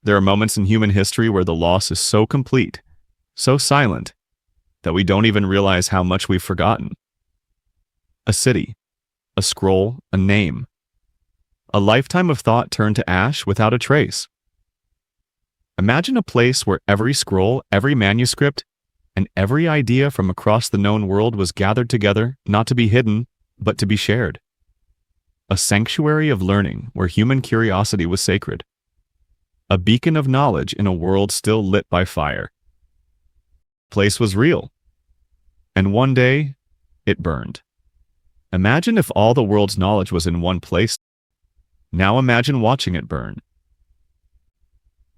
There are moments in human history where the loss is so complete, so silent, that we don't even realize how much we've forgotten. A city, a scroll, a name. A lifetime of thought turned to ash without a trace. Imagine a place where every scroll, every manuscript, and every idea from across the known world was gathered together, not to be hidden, but to be shared. A sanctuary of learning where human curiosity was sacred. A beacon of knowledge in a world still lit by fire. The place was real. And one day, it burned. Imagine if all the world's knowledge was in one place. Now imagine watching it burn.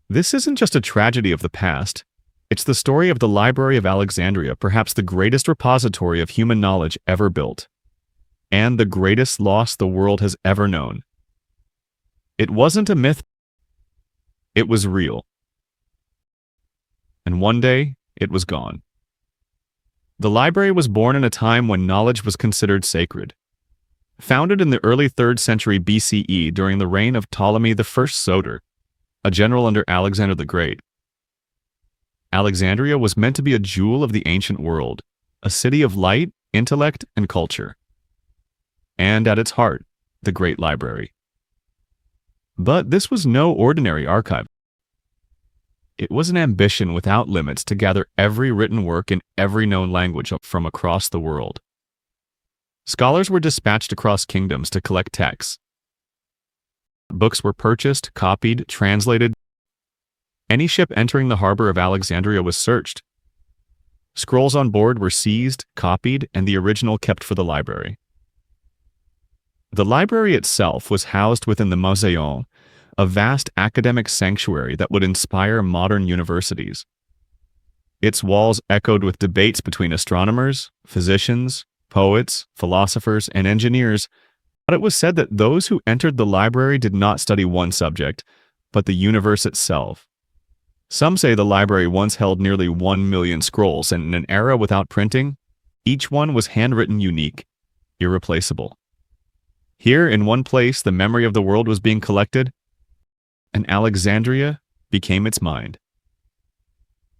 This isn't just a tragedy of the past. It's the story of the Library of Alexandria, perhaps the greatest repository of human knowledge ever built, and the greatest loss the world has ever known. It wasn't a myth. It was real. And one day, it was gone. The library was born in a time when knowledge was considered sacred. Founded in the early 3rd century BCE during the reign of Ptolemy I Soter, a general under Alexander the Great, Alexandria was meant to be a jewel of the ancient world, a city of light, intellect, and culture. And at its heart, the Great Library. But this was no ordinary archive. It was an ambition without limits to gather every written work in every known language from across the world. Scholars were dispatched across kingdoms to collect texts. Books were purchased, copied, translated. Any ship entering the harbor of Alexandria was searched. Scrolls on board were seized, copied, and the original kept for the library. The library itself was housed within the mouseion, a vast academic sanctuary that would inspire modern universities. Its walls echoed with debates between astronomers, physicians, poets, philosophers, and engineers, but it was said that those who entered the library did not study one subject, but the universe itself. Some say the library once held nearly 1 million scrolls, and in an era without printing, each one was handwritten unique, irreplaceable. Here, in one place, the memory of the world was being collected, and Alexandria became its mind.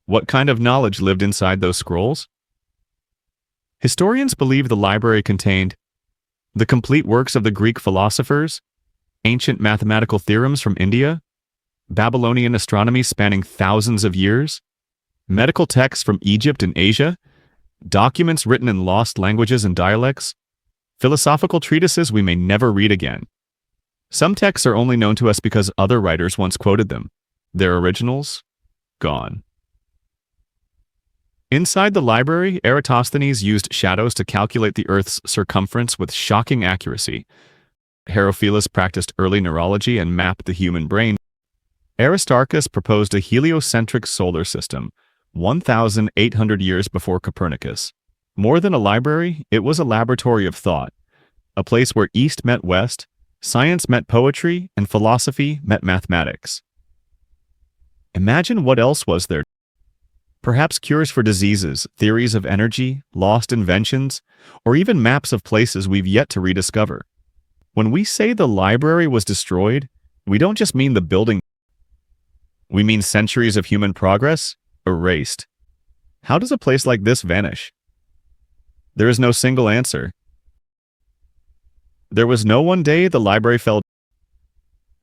What kind of knowledge lived inside those scrolls? Historians believe the library contained the complete works of the Greek philosophers, ancient mathematical theorems from India, Babylonian astronomy spanning thousands of years, medical texts from Egypt and Asia, documents written in lost languages and dialects, philosophical treatises we may never read again. Some texts are only known to us because other writers once quoted them. Their originals, gone. Inside the library, Eratosthenes used shadows to calculate the Earth's circumference with shocking accuracy. Herophilus practiced early neurology and mapped the human brain. Aristarchus proposed a heliocentric solar system, 1,800 years before Copernicus. More than a library, it was a laboratory of thought, a place where East met West, science met poetry, and philosophy met mathematics. Imagine what else was there. Perhaps cures for diseases, theories of energy, lost inventions, or even maps of places we've yet to rediscover. When we say the library was destroyed, we don't just mean the building. We mean centuries of human progress erased. How does a place like this vanish? There is no single answer. There was no one day the library fell.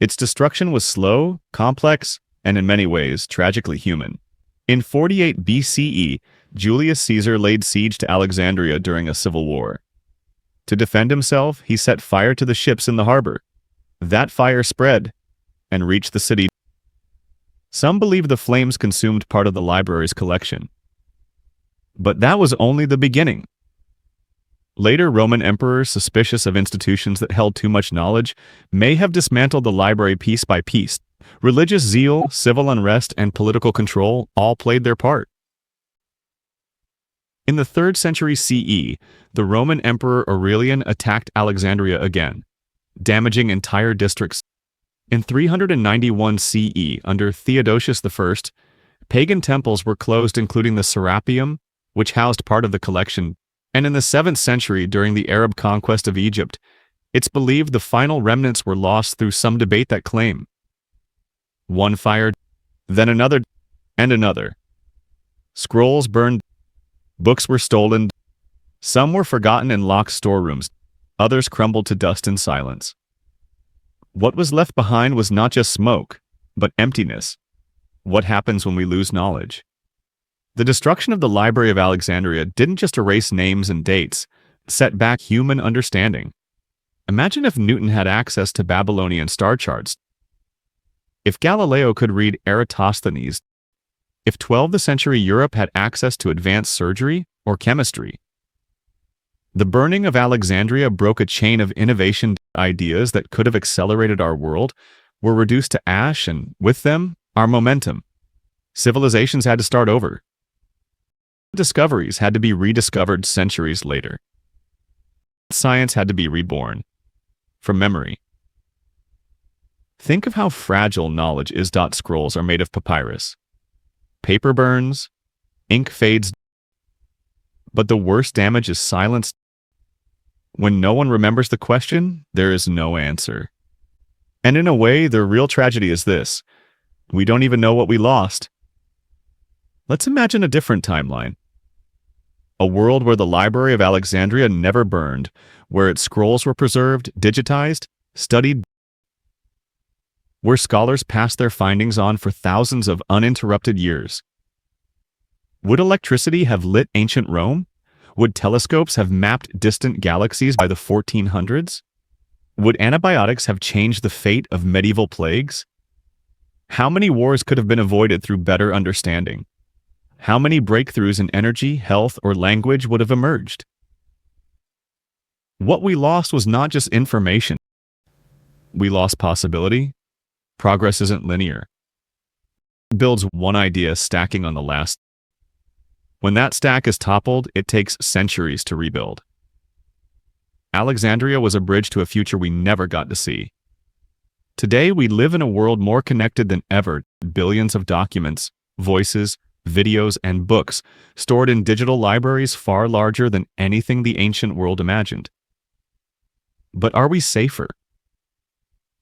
Its destruction was slow, complex, and in many ways tragically human. In 48 BCE, Julius Caesar laid siege to Alexandria during a civil war. To defend himself, he set fire to the ships in the harbor. That fire spread and reached the city. Some believe the flames consumed part of the library's collection. But that was only the beginning. Later Roman emperors, suspicious of institutions that held too much knowledge, may have dismantled the library piece by piece. Religious zeal, civil unrest, and political control all played their part. In the 3rd century CE, the Roman Emperor Aurelian attacked Alexandria again, damaging entire districts. In 391 CE, under Theodosius I, pagan temples were closed, including the Serapeum, which housed part of the collection, and in the 7th century, during the Arab conquest of Egypt, it's believed the final remnants were lost through some debate that claim one fire, Then another and another. Scrolls burned, books were stolen, some were forgotten in locked storerooms, others crumbled to dust in silence. What was left behind was not just smoke, but emptiness. What happens when we lose knowledge? The destruction of the Library of Alexandria didn't just erase names and dates, it set back human understanding. Imagine if Newton had access to Babylonian star charts, if Galileo could read Eratosthenes, if 12th century Europe had access to advanced surgery or chemistry. The burning of Alexandria broke a chain of innovation. Ideas that could have accelerated our world were reduced to ash, and with them, our momentum. Civilizations had to start over. Discoveries had to be rediscovered centuries later. Science had to be reborn. From memory. Think of how fragile knowledge is. Scrolls are made of papyrus. Paper burns, ink fades, but the worst damage is silence. When no one remembers the question, there is no answer. And in a way, the real tragedy is this: we don't even know what we lost. Let's imagine a different timeline. A world where the Library of Alexandria never burned, where its scrolls were preserved, digitized, studied, where scholars passed their findings on for thousands of uninterrupted years. Would electricity have lit ancient Rome? Would telescopes have mapped distant galaxies by the 1400s? Would antibiotics have changed the fate of medieval plagues? How many wars could have been avoided through better understanding? How many breakthroughs in energy, health, or language would have emerged? What we lost was not just information. We lost possibility. Progress isn't linear. It builds one idea stacking on the last. When that stack is toppled, it takes centuries to rebuild. Alexandria was a bridge to a future we never got to see. Today, we live in a world more connected than ever. Billions of documents, voices, videos, and books stored in digital libraries far larger than anything the ancient world imagined. But are we safer?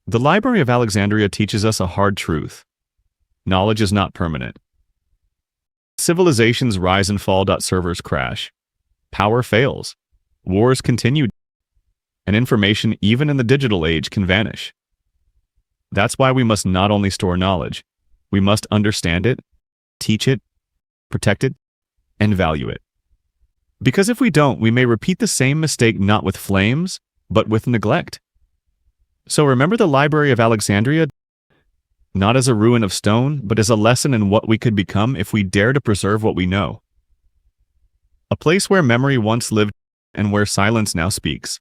The Library of Alexandria teaches us a hard truth. Knowledge is not permanent. Civilizations rise and fall. Servers crash. Power fails. Wars continue. And information, even in the digital age, can vanish. That's why we must not only store knowledge, we must understand it, teach it, protect it, and value it. Because if we don't, we may repeat the same mistake not with flames, but with neglect. So remember the Library of Alexandria, not as a ruin of stone, but as a lesson in what we could become if we dare to preserve what we know. A place where memory once lived and where silence now speaks.